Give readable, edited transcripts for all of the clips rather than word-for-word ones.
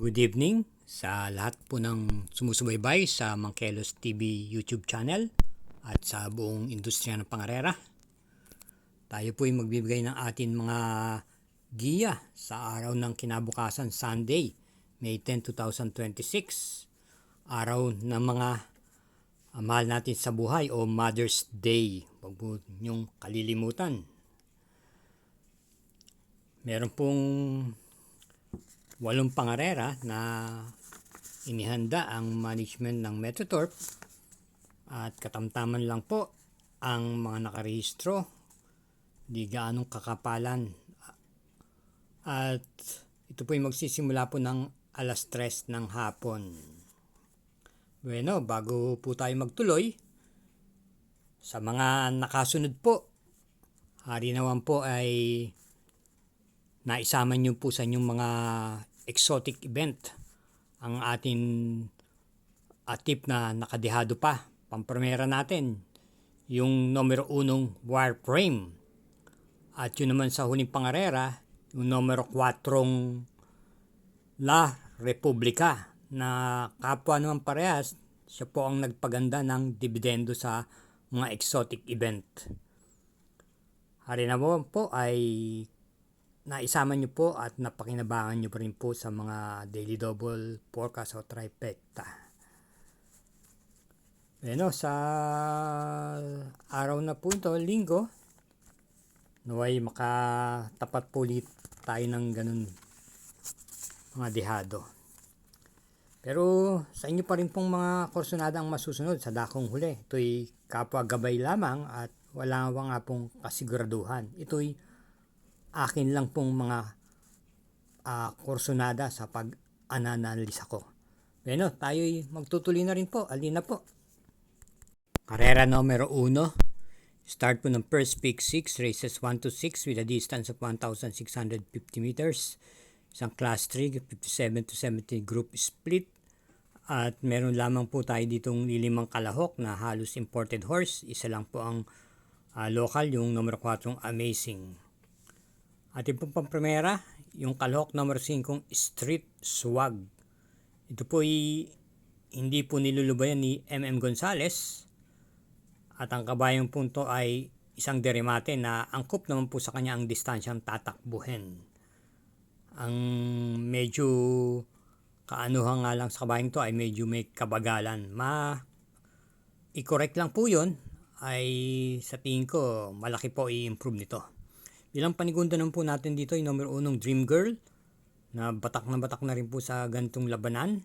Good evening sa lahat po ng sumusubaybay sa Mangkelos TV YouTube channel at sa buong industriya ng pangarera. Tayo po ay magbibigay ng atin mga giya sa araw ng kinabukasan, Sunday, May 10, 2026. Araw ng mga mahal natin sa buhay o Mother's Day. Huwag po niyong kalilimutan. Meron pong 8 pangarera na inihanda ang management ng Metrotorp at katamtaman lang po ang mga nakarehistro, di gaanong kakapalan, at ito po ay magsisimula po ng alas 3 ng hapon. Bueno, bago po tayo magtuloy, sa mga nakasunod po, hari naman po ay naisama nyo po sa inyong mga exotic event ang ating tip na nakadehado pa. Pampremera natin yung numero 1 Warframe, at yun naman sa huling pangarera yung numero 4 La Republica, na kapwa naman parehas, siya po ang nagpaganda ng dividendo sa mga exotic event. Hari naman po ay naisama nyo po at napakinabangan nyo pa rin po sa mga daily double forecast o trifecta. Bueno, sa araw na po ito, linggo, naway makatapat po ulit tayo ng ganun mga dehado. Pero sa inyo pa rin pong mga kursunada ang masusunod sa dakong huli. Ito'y kapwa gabay lamang at wala nga pong kasiguraduhan. Ito'y akin lang pong mga kursunada sa pag-analisa ko. Bueno, tayo'y magtutuloy na rin po. Alina po. Karera numero 1. Start po ng first peak 6, races 1 to 6 with a distance of 1,650 meters. Isang class 3, 57 to 70 group split. At meron lamang po tayo ditong lilimang kalahok na halos imported horse. Isa lang po ang local, yung numero 4 Amazing. Ating pong pampremera, yung kalahok number 5 Street Swag. Ito po ay hindi po nilulubayan ni MM Gonzales. At ang kabayang punto ay isang deremate na angkop naman po sa kanya ang distansyang tatakbuhin. Ang medyo kaanuhan nga lang sa kabayang to ay medyo may kabagalan. I-correct lang po yun, ay sa tingin ko malaki po i-improve nito. Bilang panigunda naman po natin dito yung numero 1 Dream Girl, na batak na rin po sa gantong labanan,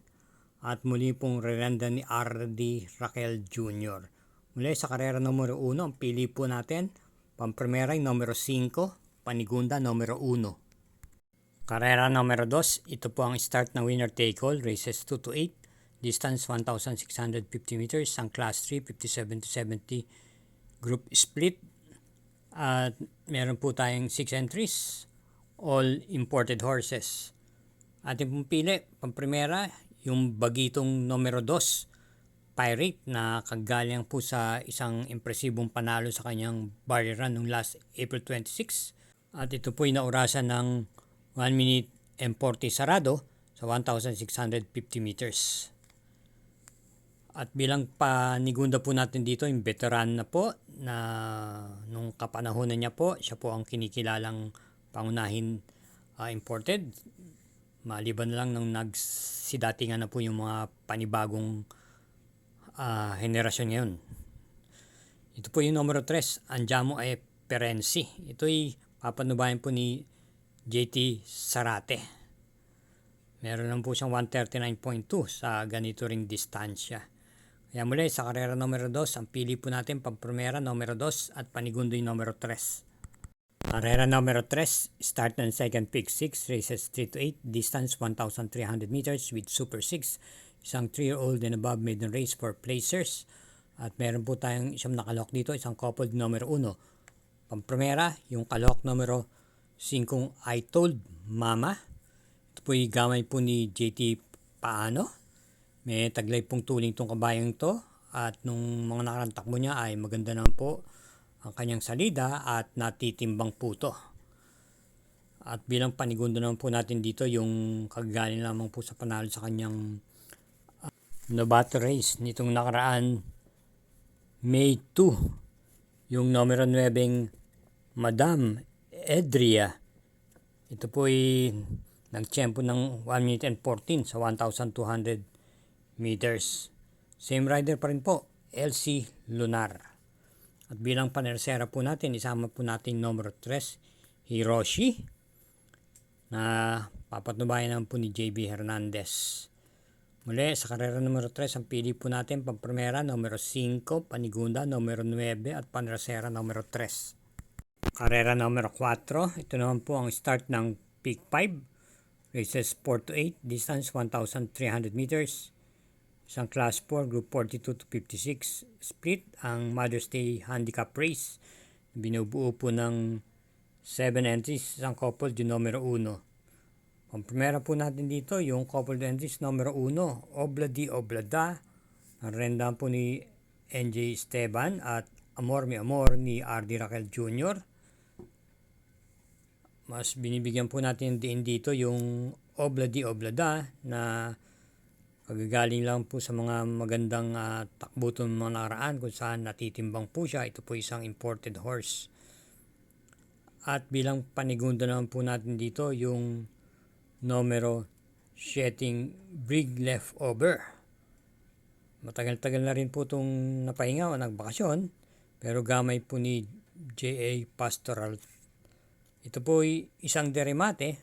at muli pong rerenda ni R.D. Raquel Jr. Muli sa karera numero 1, ang pili po natin, pampremera yung numero 5, panigunda numero 1. Karera numero 2, ito po ang start na winner take all, races 2 to 8, distance 1,650 meters, ang class 3, 57 to 70 group split. At meron po tayong 6 entries, all imported horses. Ating pong pili, pampremera, yung bagitong numero 2, Pirate, na kagaling po sa isang impresibong panalo sa kanyang barrier run noong last April 26. At ito po ay naurasan ng 1 minute and 40 sarado sa 1,650 meters. At bilang panigunda po natin dito, yung veteran na po, na nung kapanahonan niya po, siya po ang kinikilalang pangunahin imported. Maliban na lang nung nagsidatingan na po yung mga panibagong henerasyon ngayon. Ito po yung numero 3, Andiamo e Perensi. Ito ay papanubayan po ni JT Sarate. Meron lang po siyang 139.2 sa ganito ring distansya. Kaya muli sa karera numero 2, ang pili po natin pampremera numero 2 at panigundoy numero 3. Karera numero 3, start ng second peak 6, races 3 to 8, distance 1,300 meters with Super 6, isang 3-year-old and above maiden race for placers. At meron po tayong isang nakalahok dito, isang coupled numero 1. Pampremera, yung kalahok numero 5 I Told Mama. Ito po yung gamay po ni JT Paano. May taglay pong tuling tong kabayang to, at nung mga nakarang takbo niya ay maganda naman po ang kanyang salida at natitimbang po to. At bilang panigundo naman po natin dito yung kagagaling lamang po sa panalo sa kanyang novato race nitong nakaraan May 2, yung numero 9 Madam Edria. Ito po ay nagtiyempo ng 1 minute and 14 sa 1,200 meters. Same rider pa rin po, LC Lunar. At bilang panersera po natin, isama po natin numero 3, Hiroshi, na papatnubayan naman po ni JB Hernandez. Muli, sa karera numero 3, ang pili po natin, pampremera, numero 5, panigunda, numero 9, at panersera, numero 3. Karera numero 4, ito naman po ang start ng Peak 5, races 4 to 8, distance 1,300 meters. Isang class 4, group 42 to 56, split ang Mother's Day handicap race. Binubuo po ng 7 entries, isang coupled yung numero 1. Ang primera po natin dito, yung coupled entries numero 1, Obladi Oblada, ang rendahan po ni NJ Esteban at Amor Mi Amor ni RD Raquel Jr. Mas binibigyan po natin din dito yung Obladi Oblada na kagagaling lang po sa mga magandang takbo ng mga nakaraan kung saan natitimbang po siya. Ito po isang imported horse. At bilang panigunda naman po natin dito yung numero 7 Brig Leftover. Matagal-tagal na rin po itong napahinga o nagbakasyon, pero gamay po ni J.A. Pastoral. Ito po ay isang deremate.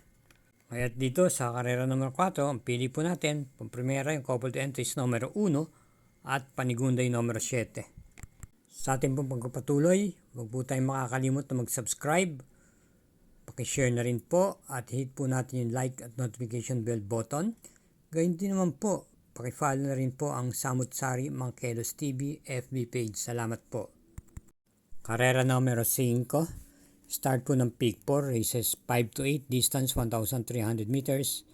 Kaya dito sa karera numero 4, ang pili po natin, pampremera yung coupled entries numero 1 at panigunda yung numero 7. Sa ating pong pagpapatuloy, huwag po tayong makakalimot na mag-subscribe. Pakishare na rin po at hit po natin yung like at notification bell button. Gayun din naman po, pakifollow na rin po ang Samut Sari Mangkelos TV FB page. Salamat po. Karera numero 5. Start po ng Peak 4, races 5 to 8, distance 1,300 meters.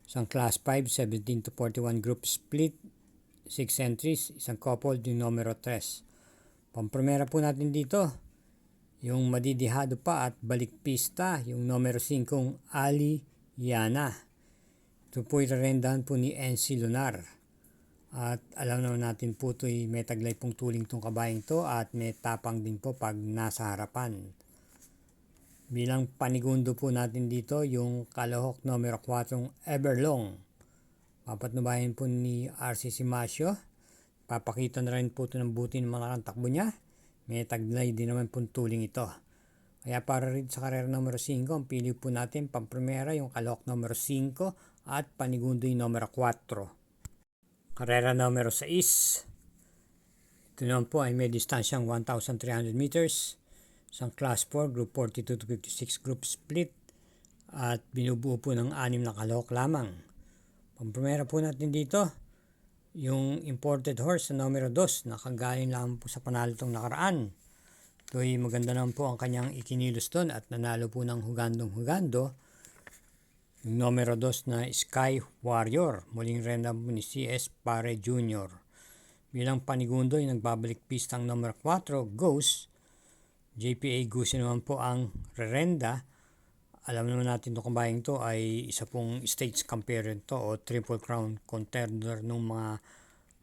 Isang class 5, 17 to 41 group split, 6 entries, isang coupled yung numero 3. Pampremera po natin dito, yung madidihado pa at balik pista, yung numero 5, Ali Yana. Ito po irerendahan po ni NC Lunar. At alam naman natin po ito ay may taglay pong tuling tong kabayang to at may tapang din po pag nasa harapan. Bilang panigundo po natin dito yung kalahok numero 4 Everlong. Papatnubayan po ni RC Simasio. Papakita na rin po ito ng buti ng mga takbo niya. May taglay din naman po tuling ito. Kaya para rin sa karera numero 5, ang pili po natin pampremera yung kalahok numero 5 at panigundo yung numero 4. Karera numero 6. Ito naman po ay may distansyang 1,300 meters. Isang class 4, group 42 to 56 group split at binubuo po ng 6 na kalahok lamang. Pampremera po natin dito yung imported horse na numero 2 na kagaling lang po sa panalo itong nakaraan. Ito ay maganda naman po ang kanyang ikinilos doon at nanalo po ng hugandong-hugando. Yung numero 2 na Sky Warrior, muling renda po ni CS Pare Jr. Bilang panigundo yung nagbabalik pistang numero 4, Ghost. JPA Gusi naman po ang rerenda. Alam naman natin itong kabayang to ay isa pong states champion to o Triple Crown contender nung mga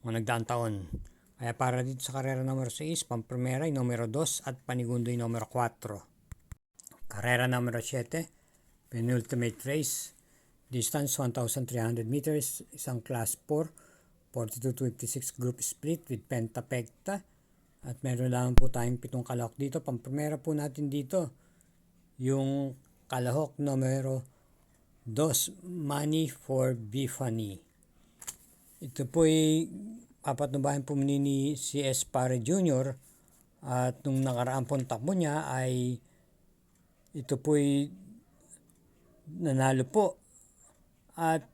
nagdaang taon. Kaya para dito sa karera numero 6, pampremera yung numero 2 at panigundo yung numero 4. Karera numero 7, penultimate race, distance 1,300 meters, isang class 4, 42 to 56 group split with pentapecta. At meron lang po tayong 7 kalahok dito. Pampremera po natin dito yung kalahok numero 2, Money for Bifani. Ito po ay papatnubayan po ni CS Pare Jr. At nung nakaraan pong takbo niya ay ito po ay nanalo po at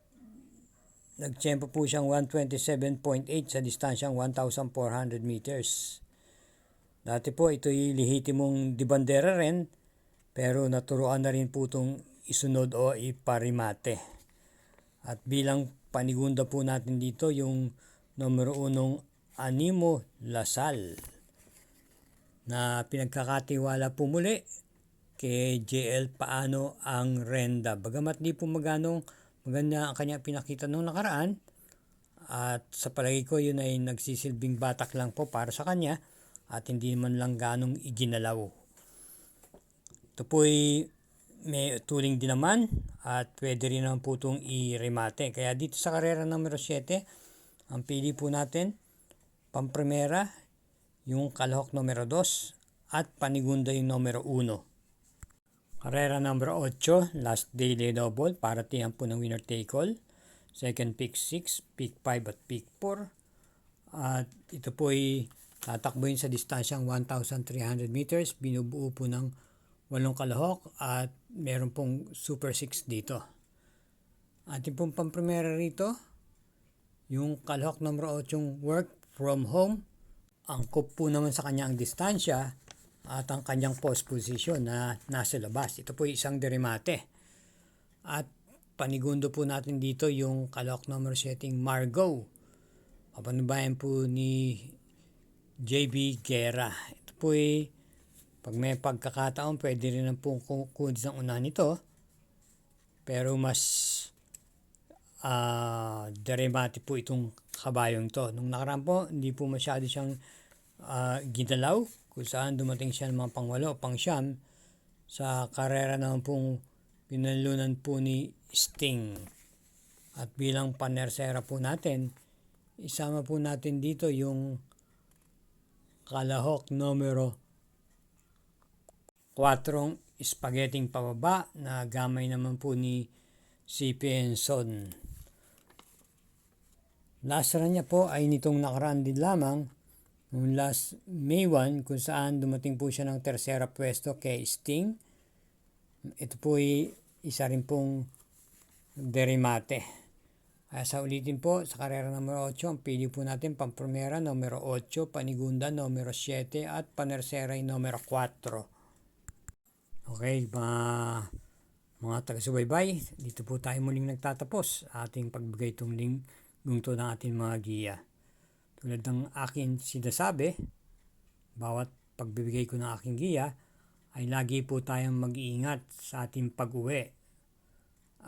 nagtiyempo po siyang 127.8 sa distansyang 1,400 meters. Dati po ito'y lehitimong dibandera rin, pero naturuan na rin po itong isunod o iparimate. At bilang panigunda po natin dito yung numero 1 Animo Lasal na pinagkakatiwala po muli kay JL Paano ang renda. Bagamat di po maganda ang kanya pinakita nung nakaraan, at sa palagi ko yun ay nagsisilbing batak lang po para sa kanya at hindi man lang ganong iginalaw. Ito po'y may tuling din naman at pwede rin naman po itong i-remate. Kaya dito sa karera numero 7, ang pili po natin, pamprimera, yung kalahok numero 2 at panigunda yung numero 1. Karera number 8, last daily double, para tiyan po ng winner take all. Second pick 6, pick 5 at pick 4. At ito po ay tatakbuhin sa distansyang 1,300 meters. Binubuo po ng 8 kalahok at meron pong super 6 dito. Ating pong pamprimera rito, yung kalahok number 8 yung work from home. Angkop po naman sa kanya ang distansya at ang kanyang post position na nasa labas. Ito po isang deremate. At panigundo po natin dito yung kalahok number 7 Margo. Papanubayan po ni JB Guerra. Ito po pag may pagkakataon, pwede rin ang pong kukunin ang una nito. Pero mas deremate po itong kabayong to. Nung nakaraan po, hindi po masyado siyang ginalaw, kung saan dumating siya ng mga pang-8 o pang-9. Sa karera naman pong pinalunan po ni Sting. At bilang panersera po natin, isama po natin dito yung kalahok numero 4 spaghetting pababa na gamay naman po ni CP Enson. Last run niya po ay nitong nakaraan din lamang, noong last May 1, kung saan dumating po siya ng tersera pwesto kay Sting. Ito po ay isa rin pong deremate. Sa ulitin po, sa karera numero 8, ang pili po natin pamprimera numero 8, panigunda numero 7 at panersera numero 4. Okay, mga taga-subaybay, dito po tayo muling nagtatapos ating pagbigay itong linggo ng ating mga giya. Tulad ng akin sinasabi, bawat pagbibigay ko ng aking giya ay lagi po tayong mag-iingat sa ating pag-uwi.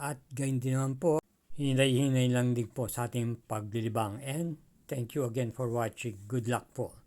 At gayon din naman po, hinay-hinay lang din po sa ating paglilibang. And thank you again for watching. Good luck po.